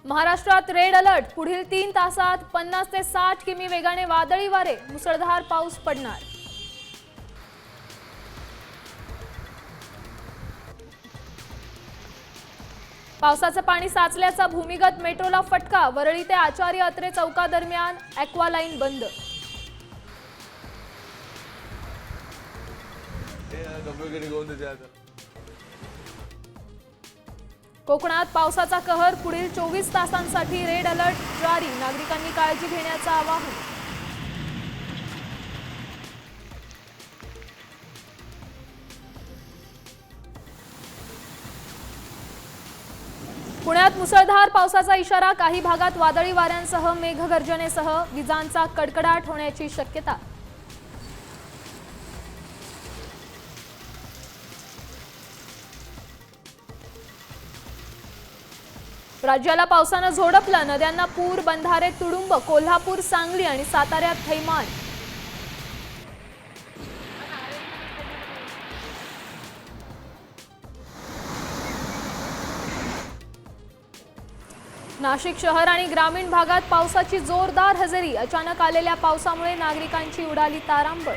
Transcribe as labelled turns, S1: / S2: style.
S1: महाराष्ट्रात red alert. पुढील 3 तासात 50 ते 60 किमी वेगाने वादळी वारे, मुसळधार पाऊस पडणार। पावसाचं पाणी साचल्याचा भूमिगत मेट्रोला फटका। वरळी ते आचार्य अत्रे चौकादरम्यान ॲक्वा लाईन बंद। कोकणात पावसाचा कहर। पुढील 24 तासांसाठी रेड अलर्ट जारी। नागरिकांनी काळजी घेण्याचं आवाहन। पुण्यात मुसळधार पावसाचा इशारा। काही भागात वादळी वाऱ्यांसह मेघगर्जनेसह विजांचा कडकडाट होण्याची शक्यता। राज्याला पावसानं झोडपलं। नद्यांना पूर, बंधारे तुडुंब। कोल्हापूर, सांगली आणि साताऱ्यात थैमान। नाशिक शहर आणि ग्रामीण भागात पावसाची जोरदार हजेरी। अचानक आलेल्या पावसामुळे नागरिकांची उडाली तारांबळ।